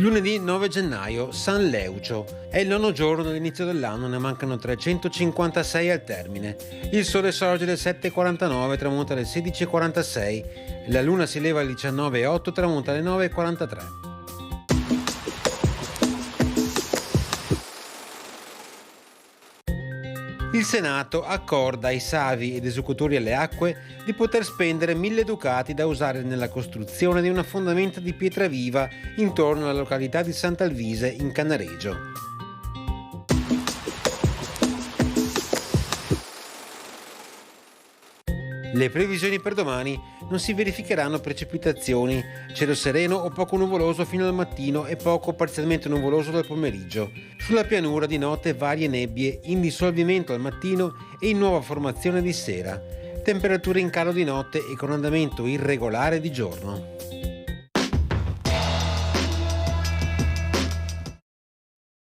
Lunedì 9 gennaio, San Leucio. È il nono giorno dell'inizio dell'anno, ne mancano 356 al termine. Il sole sorge alle 7:49, tramonta alle 16:46. La luna si leva alle 19:08, tramonta alle 9:43. Il Senato accorda ai savi ed esecutori alle acque di poter spendere 1.000 ducati da usare nella costruzione di una fondamenta di pietra viva intorno alla località di Sant'Alvise in Cannaregio. Le previsioni per domani: non si verificheranno precipitazioni, cielo sereno o poco nuvoloso fino al mattino e poco parzialmente nuvoloso dal pomeriggio. Sulla pianura di notte varie nebbie, in dissolvimento al mattino e in nuova formazione di sera. Temperature in calo di notte e con andamento irregolare di giorno.